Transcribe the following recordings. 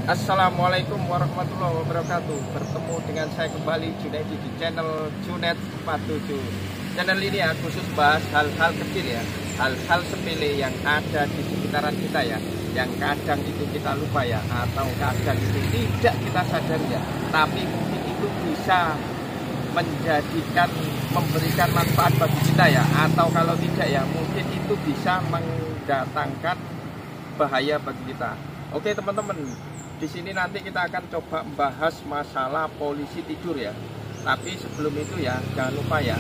Assalamualaikum warahmatullahi wabarakatuh. Bertemu dengan saya kembali Junaidi di channel Junet 47. Channel ini ya khusus bahas hal-hal kecil ya, hal-hal sepele yang ada di sekitaran kita ya, yang kadang itu kita lupa ya, atau kadang itu tidak kita sadari ya, tapi mungkin itu bisa memberikan manfaat bagi kita ya, atau kalau tidak ya mungkin itu bisa mendatangkan bahaya bagi kita. Oke teman-teman, di sini nanti kita akan coba membahas masalah polisi tidur ya. Tapi sebelum itu ya, jangan lupa ya,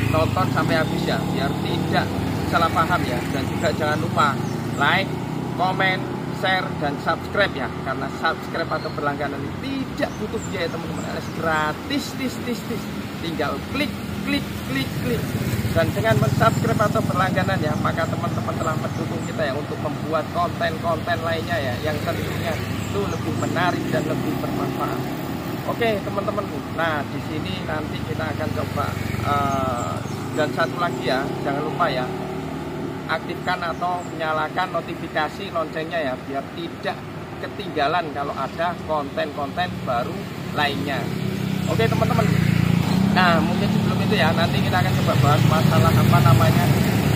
tonton sampai habis ya, biar tidak salah paham ya. Dan juga jangan lupa like, komen, share, dan subscribe ya. Karena subscribe atau berlangganan tidak butuh biaya teman-teman, alias gratis, tinggal klik. Dan dengan mensubscribe atau berlangganan ya, maka teman-teman telah mendukung kita ya untuk membuat konten-konten lainnya ya, yang tentunya itu lebih menarik dan lebih bermanfaat. Oke teman-teman, nah di sini nanti kita akan coba dan satu lagi ya, jangan lupa ya, aktifkan atau nyalakan notifikasi loncengnya ya, biar tidak ketinggalan kalau ada konten-konten baru lainnya. Oke teman-teman, nah mungkin sebelum itu ya, nanti kita akan coba bahas masalah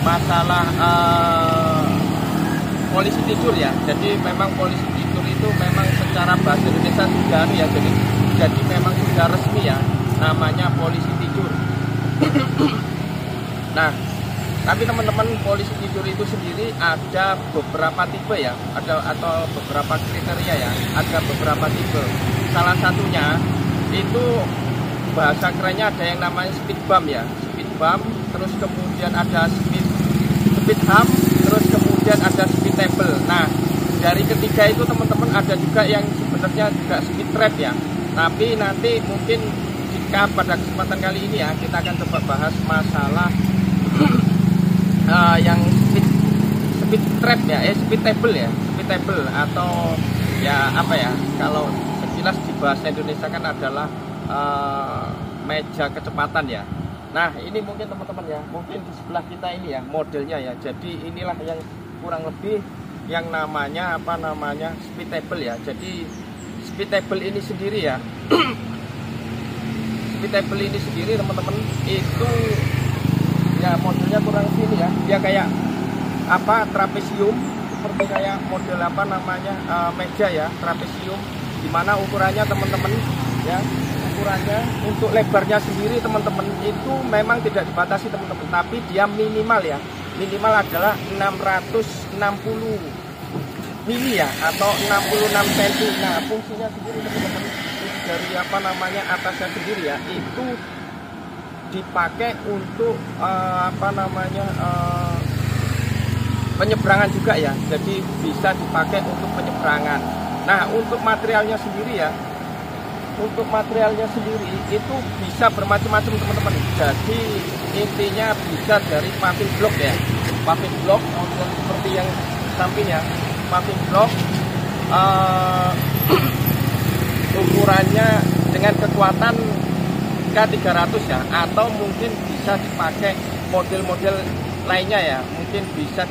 masalah polisi tidur ya. Jadi memang polisi tidur itu memang secara bahasa Indonesia sudah ya, jadi memang sudah resmi ya, namanya polisi tidur. Nah, tapi teman-teman, polisi tidur itu sendiri ada beberapa tipe ya, atau beberapa kriteria ya, ada beberapa tipe. Salah satunya itu bahasa kerennya ada yang namanya speed bump ya, speed bump, terus kemudian ada speed hump, terus kemudian ada speed table. Nah, dari ketiga itu teman-teman ada juga yang sebenarnya juga speed trap ya. Tapi nanti mungkin jika pada kesempatan kali ini ya, kita akan coba bahas masalah yang speed trap ya, speed table ya, speed table atau ya apa ya, kalau sekilas di bahasa Indonesia kan adalah meja kecepatan ya. Nah ini mungkin teman-teman ya, mungkin di sebelah kita ini ya modelnya ya. Jadi inilah yang kurang lebih yang namanya speed table ya. Jadi speed table ini sendiri ya speed table ini sendiri teman-teman itu ya modelnya kurang sini ya, dia kayak trapesium, seperti kayak model meja ya, trapesium, dimana ukurannya teman-teman ya, ukurannya untuk lebarnya sendiri teman-teman itu memang tidak dibatasi teman-teman, tapi dia minimal ya, minimal adalah 660 mili ya, atau 66 cm. Nah fungsinya sendiri teman-teman dari atasnya sendiri ya, itu dipakai untuk penyeberangan juga ya, jadi bisa dipakai untuk penyeberangan. Nah untuk materialnya sendiri ya, untuk materialnya sendiri itu bisa bermacam-macam teman-teman. Jadi intinya bisa dari paving block ya, paving block model seperti yang sampingnya, paving block ukurannya dengan kekuatan K300 ya, atau mungkin bisa dipakai model-model lainnya ya, mungkin bisa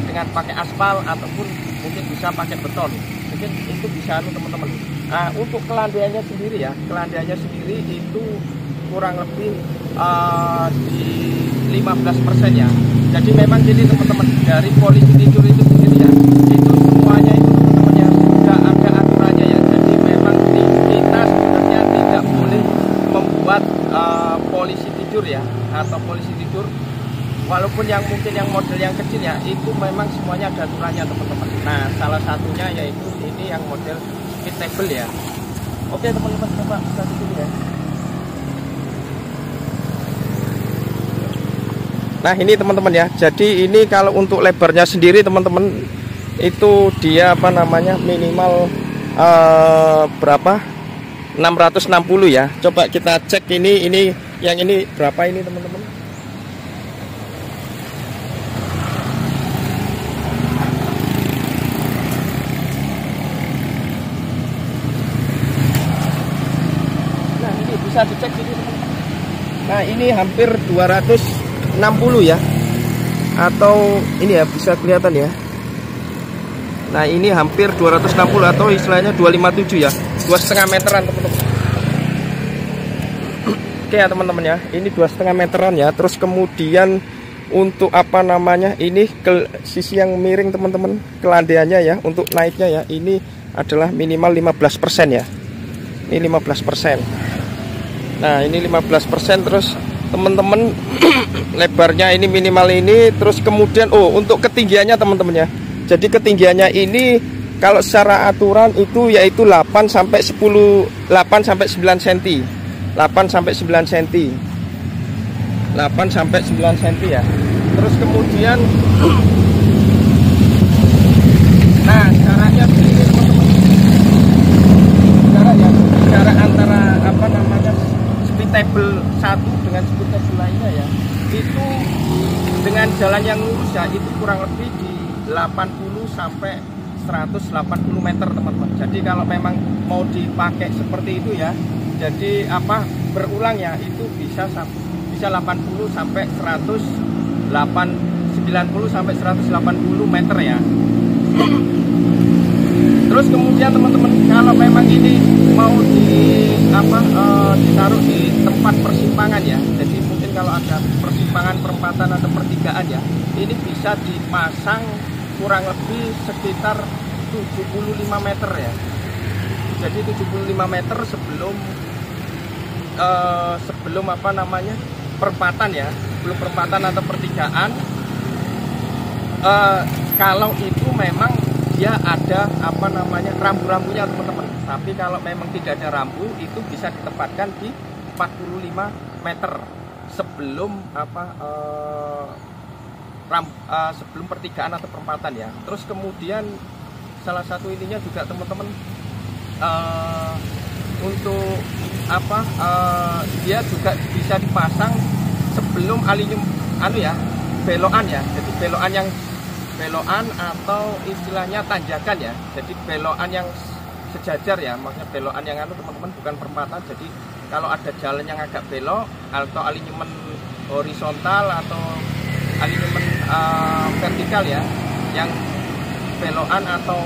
dengan pakai aspal ataupun mungkin bisa pakai beton, mungkin itu bisa teman-teman. Nah untuk kelandaiannya sendiri ya, kelandaiannya sendiri itu kurang lebih di 15% ya. Jadi memang jadi teman-teman, dari polisi tidur itu sendiri ya, itu semuanya itu teman-teman ya sudah ada aturannya ya. Jadi memang kita sebenarnya tidak boleh membuat polisi tidur ya, atau polisi tidur walaupun yang mungkin yang model yang kecil ya, itu memang semuanya ada aturannya teman-teman. Nah salah satunya yaitu ini yang model speed table ya. Oke teman-teman, coba kita di sini ya. Nah ini teman-teman ya, jadi ini kalau untuk lebarnya sendiri teman-teman itu dia minimal berapa, 660 ya. Coba kita cek ini yang ini berapa ini teman-teman. Nah ini bisa dicek ini teman-teman. Nah ini hampir 260 ya, atau ini ya bisa kelihatan ya, Nah ini hampir 260 atau istilahnya 257 ya, 2,5 meteran teman-teman. Oke ya teman-teman ya, ini 2,5 meteran ya. Terus kemudian untuk apa namanya, ini ke sisi yang miring teman-teman, kelandaiannya ya, untuk naiknya ya, ini adalah minimal 15% ya. Ini 15%. Nah ini 15%. Terus teman-teman lebarnya ini minimal ini. Terus kemudian untuk ketinggiannya teman-teman ya, jadi ketinggiannya ini kalau secara aturan itu yaitu 8 sampai 9 cm. 8 sampai 9 cm. 8 sampai 9 cm ya. Terus kemudian nah caranya begini teman-teman. Cara antara apa namanya speed table satu dengan speed table lainnya ya, itu dengan jalan yang lurus ya, itu kurang lebih di 80 sampai 180 meter teman-teman. Jadi kalau memang mau dipakai seperti itu ya, jadi apa berulang ya, itu bisa 80 sampai 90 sampai 180 meter ya. Terus kemudian teman-teman, kalau memang ini mau ditaruh di tempat persimpangan ya, jadi mungkin kalau ada persimpangan, perempatan atau pertigaan ya, ini bisa dipasang kurang lebih sekitar 75 meter ya. Jadi 75 meter sebelum apa namanya perempatan ya, sebelum perempatan atau pertigaan. Kalau itu memang dia ada apa namanya rambu-rambunya teman-teman. Tapi kalau memang tidak ada rambu, itu bisa ditempatkan di 45 meter sebelum sebelum pertigaan atau perempatan ya. Terus kemudian salah satu ininya juga teman-teman, untuk apa dia juga bisa dipasang sebelum belokan ya. Jadi belokan atau istilahnya tanjakan ya. Jadi belokan yang sejajar ya, maksudnya belokan yang teman-teman, bukan perempatan. Jadi kalau ada jalan yang agak belok atau alinyemen horizontal atau alinyemen vertikal ya, yang belokan atau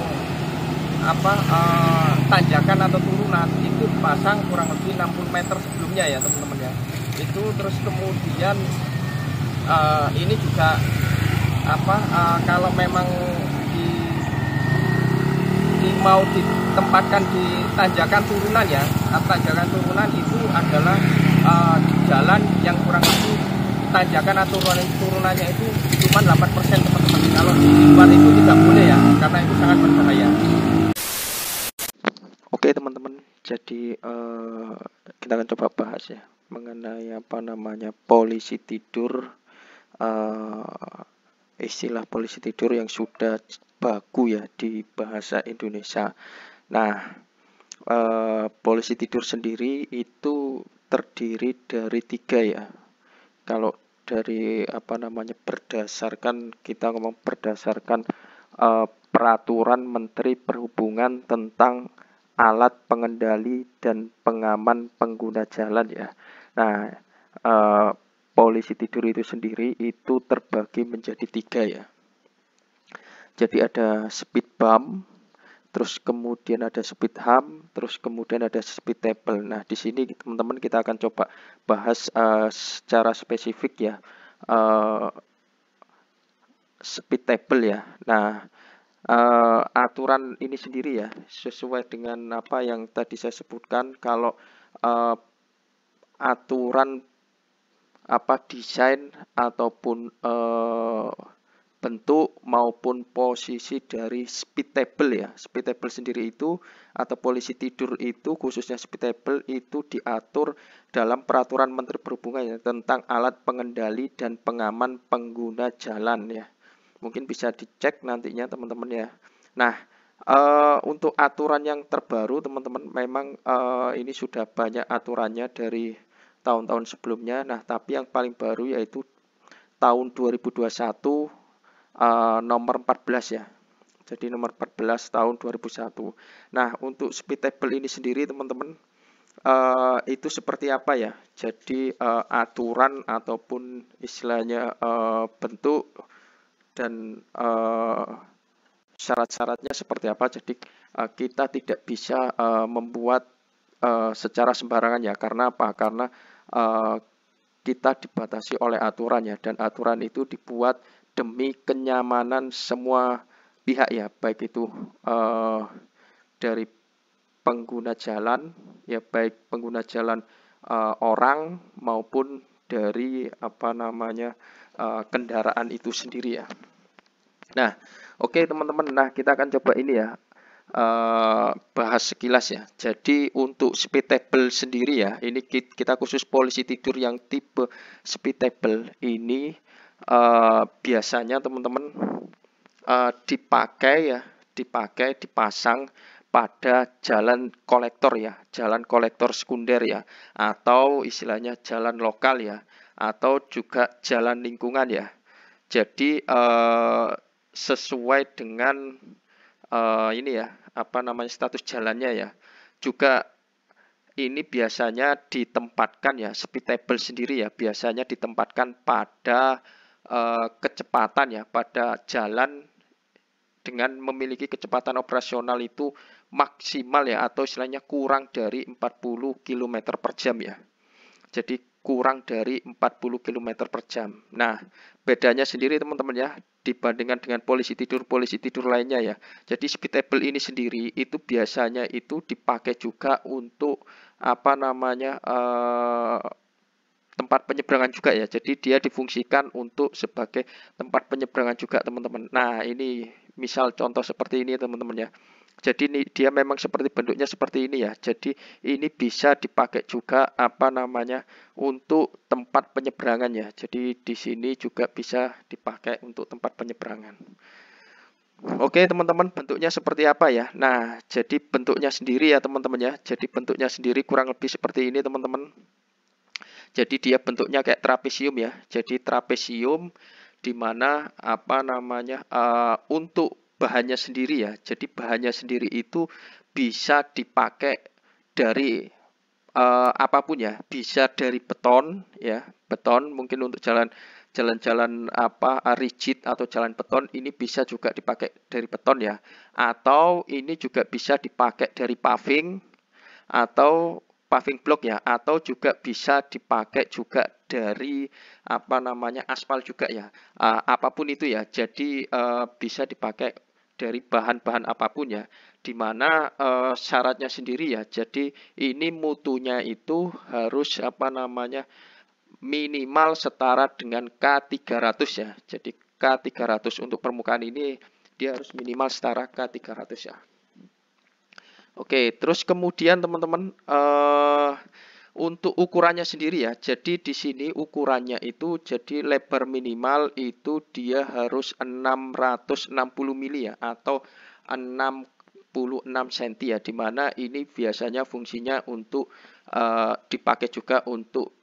tanjakan atau turunan, itu dipasang kurang lebih 60 meter sebelumnya ya teman-teman ya. Itu terus kemudian ini juga kalau memang mau ditempatkan di tanjakan turunan ya, tanjakan turunan itu adalah jalan yang kurang lebih tanjakan atau turunannya itu cuma 8% teman-teman. Kalau di luar itu tidak boleh ya, karena itu sangat berbahaya. Oke teman-teman, jadi kita akan coba bahas ya mengenai apa namanya polisi tidur, istilah polisi tidur yang sudah baku ya di bahasa Indonesia. Nah, polisi tidur sendiri itu terdiri dari 3 ya. Kalau dari berdasarkan peraturan Menteri Perhubungan tentang alat pengendali dan pengaman pengguna jalan ya. Nah, polisi tidur itu sendiri itu terbagi menjadi 3 ya. Jadi ada speed bump, terus kemudian ada speed hump, terus kemudian ada speed table. Nah, di sini teman-teman kita akan coba bahas secara spesifik ya speed table ya. Nah, aturan ini sendiri ya sesuai dengan apa yang tadi saya sebutkan. Kalau aturan desain ataupun bentuk maupun posisi dari speed table ya. Speed table sendiri itu atau polisi tidur itu, khususnya speed table itu diatur dalam peraturan Menteri Perhubungan ya, tentang alat pengendali dan pengaman pengguna jalan ya. Mungkin bisa dicek nantinya teman-teman ya. Nah, untuk aturan yang terbaru teman-teman, memang ini sudah banyak aturannya dari tahun-tahun sebelumnya. Nah, tapi yang paling baru yaitu tahun 2021 nomor 14 ya. Jadi nomor 14 tahun 2001. Nah, untuk speed table ini sendiri teman-teman, itu seperti apa ya? Jadi aturan ataupun istilahnya bentuk dan syarat-syaratnya seperti apa. Jadi kita tidak bisa membuat secara sembarangan ya. Karena apa? Karena kita dibatasi oleh aturan ya, dan aturan itu dibuat demi kenyamanan semua pihak ya, baik itu dari pengguna jalan ya, baik pengguna jalan orang maupun dari kendaraan itu sendiri ya. Nah, oke teman-teman, nah kita akan coba ini ya, bahas sekilas ya. Jadi untuk speedtable sendiri ya, ini kita khusus polisi tidur yang tipe speedtable ini biasanya teman-teman dipasang pada jalan kolektor ya, jalan kolektor sekunder ya, atau istilahnya jalan lokal ya, atau juga jalan lingkungan ya. Jadi sesuai dengan ini ya, status jalannya ya. Juga ini biasanya ditempatkan ya, speedtable sendiri ya, biasanya ditempatkan pada kecepatan ya, pada jalan dengan memiliki kecepatan operasional itu maksimal ya, atau istilahnya kurang dari 40 km per jam ya. Jadi kurang dari 40 km per jam. Nah, bedanya sendiri teman-teman ya, dibandingkan dengan polisi tidur lainnya ya. Jadi speedtable ini sendiri itu biasanya itu dipakai juga untuk tempat penyeberangan juga ya. Jadi dia difungsikan untuk sebagai tempat penyeberangan juga teman-teman. Nah, ini misal contoh seperti ini teman-teman ya. Jadi ini dia memang seperti bentuknya seperti ini ya. Jadi ini bisa dipakai juga untuk tempat penyeberangan ya. Jadi di sini juga bisa dipakai untuk tempat penyeberangan. Oke teman-teman, bentuknya seperti apa ya? Nah, jadi bentuknya sendiri ya teman-teman ya. Jadi bentuknya sendiri kurang lebih seperti ini teman-teman. Jadi dia bentuknya kayak trapesium ya. Jadi trapesium di mana untuk bahannya sendiri ya. Jadi bahannya sendiri itu bisa dipakai dari apapun ya. Bisa dari beton ya. Beton mungkin untuk jalan-jalan rigid atau jalan beton, ini bisa juga dipakai dari beton ya. Atau ini juga bisa dipakai dari paving atau paving block ya, atau juga bisa dipakai juga dari aspal juga ya, apapun itu ya. Jadi bisa dipakai dari bahan-bahan apapun ya, dimana syaratnya sendiri ya. Jadi ini mutunya itu harus minimal setara dengan K300 ya. Jadi K300 untuk permukaan ini dia harus minimal setara K300 ya. Oke, terus kemudian teman-teman untuk ukurannya sendiri ya. Jadi di sini ukurannya itu jadi lebar minimal itu dia harus 660 mili ya, atau 66 cm ya, dimana ini biasanya fungsinya untuk dipakai juga untuk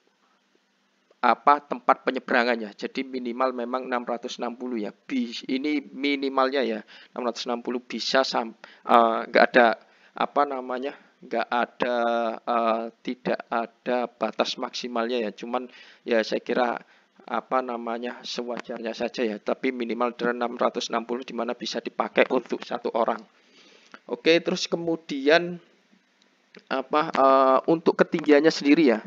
tempat penyeberangannya. Jadi minimal memang 660 ya. Ini minimalnya ya 660, bisa nggak ada nggak ada tidak ada batas maksimalnya ya. Cuman ya saya kira sewajarnya saja ya. Tapi minimal dari 660 di mana bisa dipakai untuk satu orang. Oke, terus kemudian untuk ketinggiannya sendiri ya.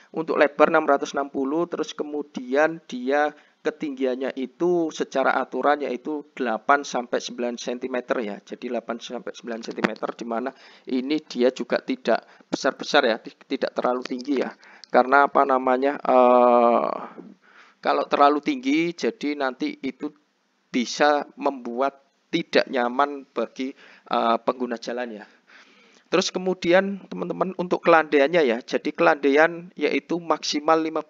Untuk lebar 660, terus kemudian dia ketinggiannya itu secara aturan yaitu 8-9 cm ya. Jadi 8-9 cm, di mana ini dia juga tidak besar-besar ya, tidak terlalu tinggi ya. Karena kalau terlalu tinggi jadi nanti itu bisa membuat tidak nyaman bagi pengguna jalan ya. Terus kemudian teman-teman untuk kelandaiannya ya. Jadi kelandaian yaitu maksimal 15%.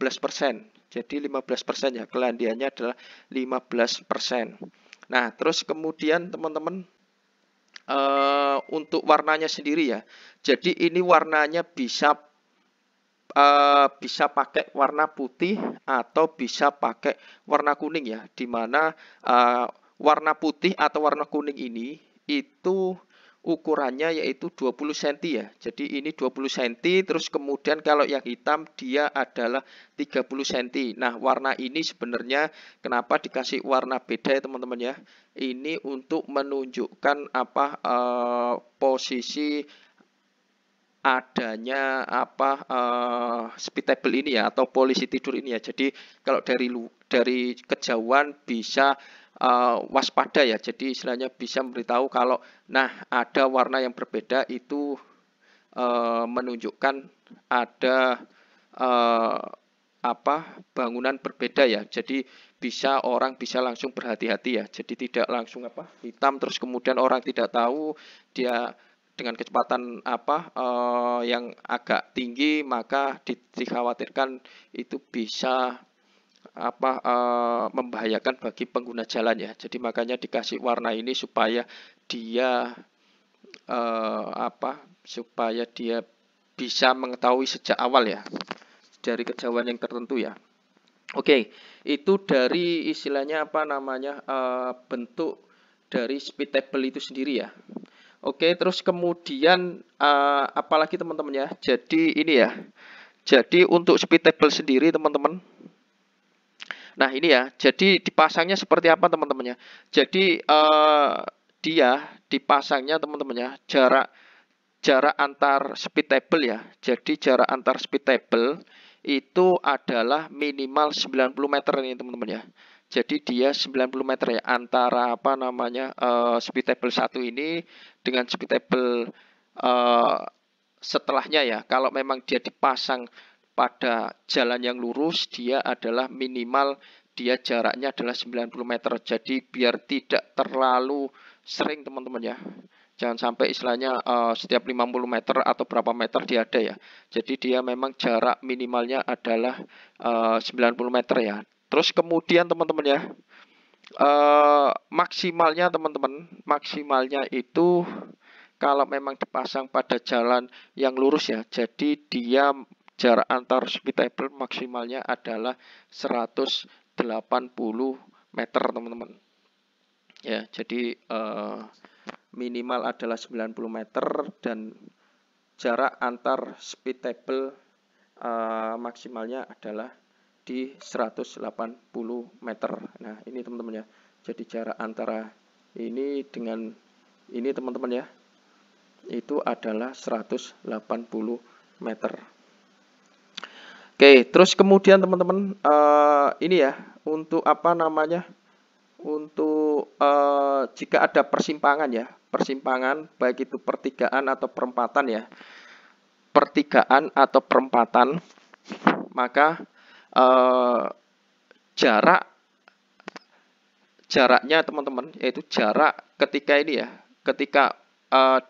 Jadi 15% ya, kelandaiannya adalah 15%. Nah, terus kemudian teman-teman untuk warnanya sendiri ya. Jadi ini warnanya bisa pakai warna putih atau bisa pakai warna kuning ya. Dimana warna putih atau warna kuning ini itu ukurannya yaitu 20 cm ya. Jadi ini 20 cm, terus kemudian kalau yang hitam dia adalah 30 cm. Nah, warna ini sebenarnya kenapa dikasih warna beda ya teman-teman ya. Ini untuk menunjukkan apa posisi adanya apa speed table ini ya, atau polisi tidur ini ya. Jadi kalau dari kejauhan bisa waspada ya. Jadi istilahnya bisa memberitahu kalau nah ada warna yang berbeda, itu menunjukkan ada apa bangunan berbeda ya. Jadi orang bisa langsung berhati-hati ya. Jadi tidak langsung apa hitam terus kemudian orang tidak tahu, dia dengan kecepatan apa yang agak tinggi, maka dikhawatirkan itu bisa apa membahayakan bagi pengguna jalan ya. Jadi makanya dikasih warna ini supaya dia supaya dia bisa mengetahui sejak awal ya, dari kejauhan yang tertentu ya. Oke, itu dari istilahnya apa namanya bentuk dari speed table itu sendiri ya. Oke, terus kemudian apalagi teman-teman ya. Jadi ini ya. Jadi untuk speed table sendiri teman-teman. Nah ini ya. Jadi dipasangnya seperti apa teman-teman ya. Jadi dia dipasangnya teman-teman ya. Jarak antar speed table ya. Jadi jarak antar speed table itu adalah minimal 90 meter ini teman-teman ya. Jadi dia 90 meter ya antara apa namanya speed table 1 ini dengan speed table setelahnya ya. Kalau memang dia dipasang pada jalan yang lurus, dia adalah minimal dia jaraknya adalah 90 meter. Jadi biar tidak terlalu sering teman-teman ya. Jangan sampai istilahnya setiap 50 meter atau berapa meter dia ada ya. Jadi dia memang jarak minimalnya adalah 90 meter ya. Terus kemudian teman-teman ya, maksimalnya teman-teman, maksimalnya itu kalau memang dipasang pada jalan yang lurus ya. Jadi dia jarak antar speed table maksimalnya adalah 180 meter teman-teman. Ya, jadi minimal adalah 90 meter dan jarak antar speed table maksimalnya adalah di 180 meter. Nah, ini teman-teman ya. Jadi jarak antara ini dengan ini teman-teman ya, itu adalah 180 meter. Oke, terus kemudian teman-teman ini ya, untuk apa namanya, untuk jika ada persimpangan ya, persimpangan baik itu pertigaan atau perempatan ya, pertigaan atau perempatan, maka jaraknya teman-teman, yaitu jarak ketika ini ya, ketika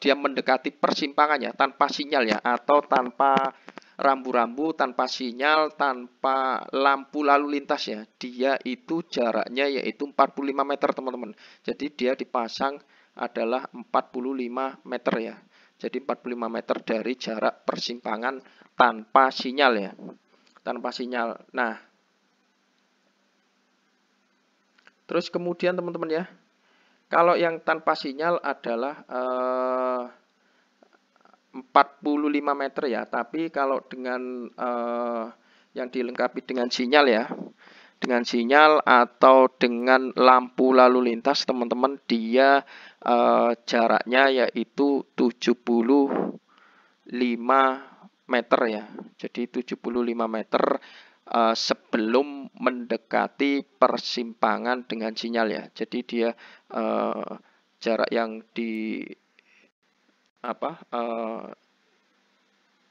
dia mendekati persimpangannya tanpa sinyal ya, atau tanpa rambu-rambu, tanpa sinyal, tanpa lampu lalu lintas ya, dia itu jaraknya yaitu 45 meter teman-teman. Jadi dia dipasang adalah 45 meter ya. Jadi 45 meter dari jarak persimpangan tanpa sinyal ya, tanpa sinyal. Nah, terus kemudian teman-teman ya, kalau yang tanpa sinyal adalah 45 meter ya. Tapi kalau dengan yang dilengkapi dengan sinyal ya, dengan sinyal atau dengan lampu lalu lintas teman-teman, dia jaraknya yaitu 75 meter ya. Jadi 75 meter sebelum mendekati persimpangan dengan sinyal ya. Jadi dia jarak yang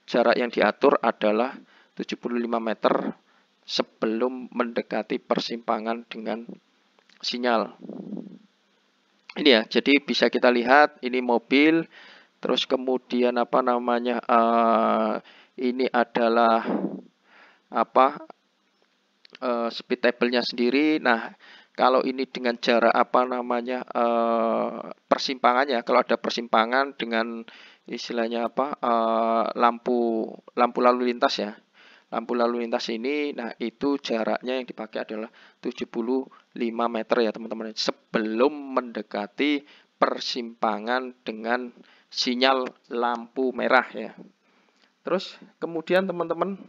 jarak yang diatur adalah 75 meter sebelum mendekati persimpangan dengan sinyal. Ini ya, jadi bisa kita lihat ini mobil, terus kemudian apa namanya ini adalah speed table-nya sendiri. Nah, kalau ini dengan jarak apa namanya persimpangannya, kalau ada persimpangan dengan istilahnya lampu lalu lintas ya, lampu lalu lintas ini, nah itu jaraknya yang dipakai adalah 75 meter ya teman-teman, sebelum mendekati persimpangan dengan sinyal lampu merah ya. Terus kemudian teman-teman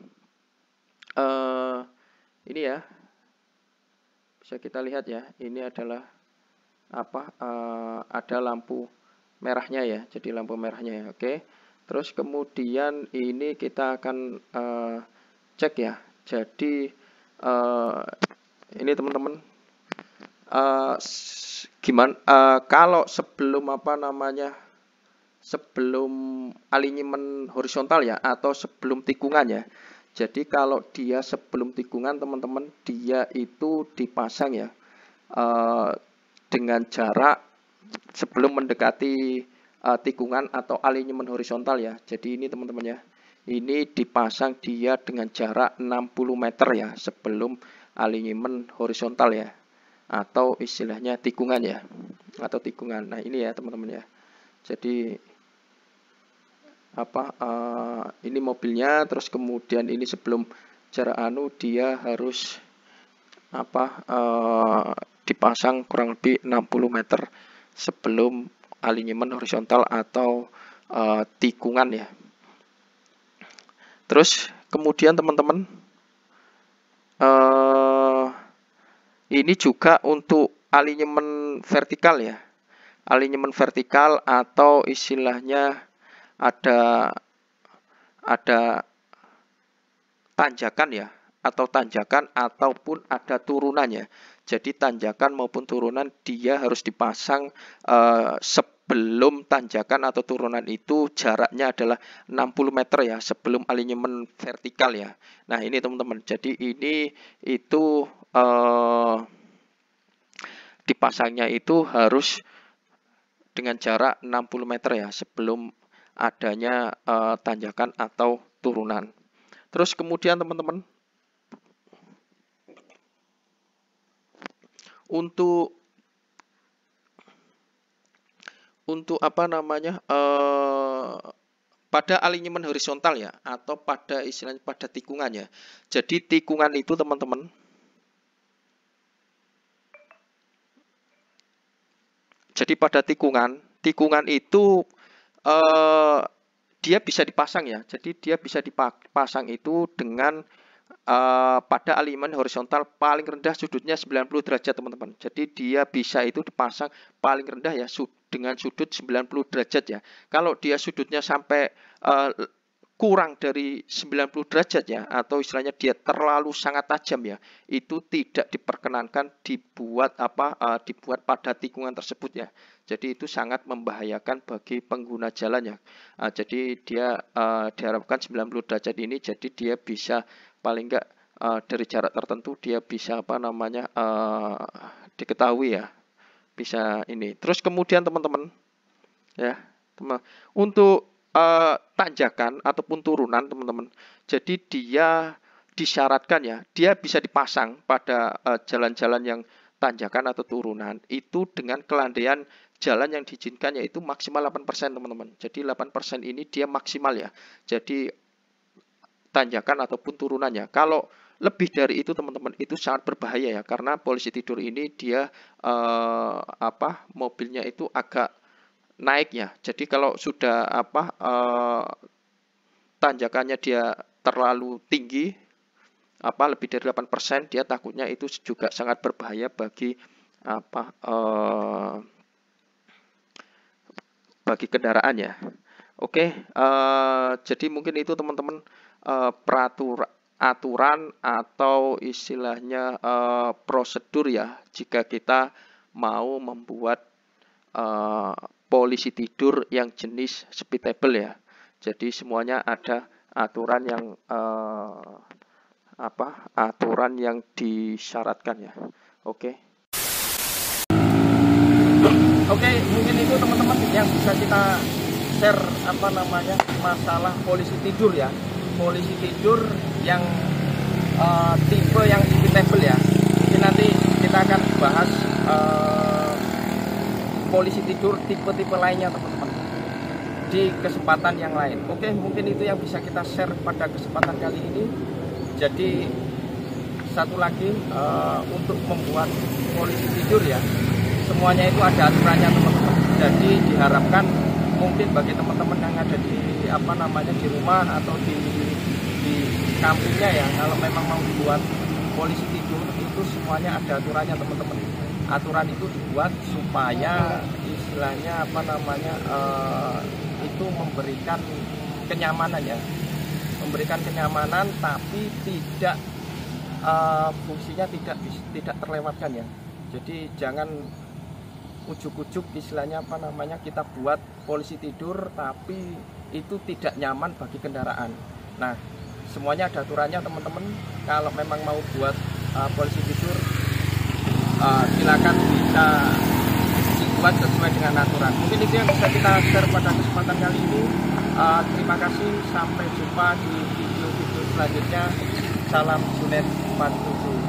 ini ya, bisa kita lihat ya, ini adalah ada lampu merahnya ya, jadi lampu merahnya ya. Oke. Terus kemudian ini kita akan cek ya. Jadi ini teman-teman gimana kalau sebelum sebelum alinyemen horizontal ya, atau sebelum tikungan ya. Jadi kalau dia sebelum tikungan teman-teman, dia itu dipasang ya dengan jarak sebelum mendekati tikungan atau alinyemen horizontal ya. Jadi ini teman-teman ya, ini dipasang dia dengan jarak 60 meter ya sebelum alinyemen horizontal ya, atau istilahnya tikungan ya, atau tikungan. Nah ini ya teman-teman ya. Jadi ini mobilnya, terus kemudian ini sebelum jarak dia harus dipasang kurang lebih 60 meter sebelum alinyemen horizontal atau tikungan ya. Terus kemudian teman-teman ini juga untuk alinyemen vertikal ya, alinyemen vertikal atau istilahnya ada tanjakan ya, atau tanjakan ataupun ada turunannya. Jadi tanjakan maupun turunan dia harus dipasang sebelum tanjakan atau turunan itu jaraknya adalah 60 meter ya sebelum alinyemen vertikal ya. Nah ini teman-teman, jadi ini itu dipasangnya itu harus dengan jarak 60 meter ya sebelum adanya tanjakan atau turunan. Terus kemudian teman-teman, untuk pada alinyemen horizontal ya, atau pada istilahnya pada tikungan ya. Jadi tikungan itu teman-teman, jadi pada tikungan itu dia bisa dipasang ya. Jadi dia bisa dipasang itu dengan pada alinyemen horizontal paling rendah sudutnya 90 derajat teman-teman. Jadi dia bisa itu dipasang paling rendah ya dengan sudut 90 derajat ya. Kalau dia sudutnya sampai kurang dari 90 derajat ya, atau istilahnya dia terlalu sangat tajam ya, itu tidak diperkenankan dibuat dibuat pada tikungan tersebut ya. Jadi itu sangat membahayakan bagi pengguna jalan ya. Jadi dia diharapkan 90 derajat ini, jadi dia bisa paling enggak dari jarak tertentu dia bisa diketahui ya, bisa ini. Terus kemudian teman-teman ya, untuk tanjakan ataupun turunan teman-teman, jadi dia disyaratkan ya, dia bisa dipasang pada jalan-jalan yang tanjakan atau turunan itu dengan kelandaian jalan yang diizinkan yaitu maksimal 8% teman-teman. Jadi 8% ini dia maksimal ya, jadi tanjakan ataupun turunannya. Kalau lebih dari itu teman-teman, itu sangat berbahaya ya, karena polisi tidur ini dia mobilnya itu agak naik ya. Jadi kalau sudah tanjakannya dia terlalu tinggi, lebih dari 8%, dia takutnya itu juga sangat berbahaya bagi bagi kendaraan ya. Oke, jadi mungkin itu teman-teman aturan atau istilahnya prosedur ya, jika kita mau membuat polisi tidur yang jenis speedable ya. Jadi semuanya ada aturan yang aturan yang disyaratkan ya. Oke, mungkin itu teman-teman yang bisa kita share masalah polisi tidur ya. Polisi tidur yang tipe yang speedable ya. Mungkin nanti kita akan bahas polisi tidur tipe-tipe lainnya teman-teman di kesempatan yang lain. Oke, mungkin itu yang bisa kita share pada kesempatan kali ini. Jadi satu lagi, untuk membuat polisi tidur ya, semuanya itu ada aturannya teman-teman. Jadi diharapkan mungkin bagi teman-teman yang ada di di rumah atau di kampungnya ya, kalau memang mau dibuat polisi tidur itu semuanya ada aturannya teman-teman. Aturan itu dibuat supaya istilahnya itu memberikan kenyamanan ya, memberikan kenyamanan tapi tidak fungsinya tidak terlewatkan ya. Jadi jangan ujuk-ujuk istilahnya kita buat polisi tidur tapi itu tidak nyaman bagi kendaraan. Nah, semuanya ada aturannya teman-teman. Kalau memang mau buat polisi tidur silakan bisa dibuat sesuai dengan aturan. Mungkin itu yang bisa kita share pada kesempatan kali ini. Terima kasih, sampai jumpa di video-video selanjutnya. Salam Junet 47.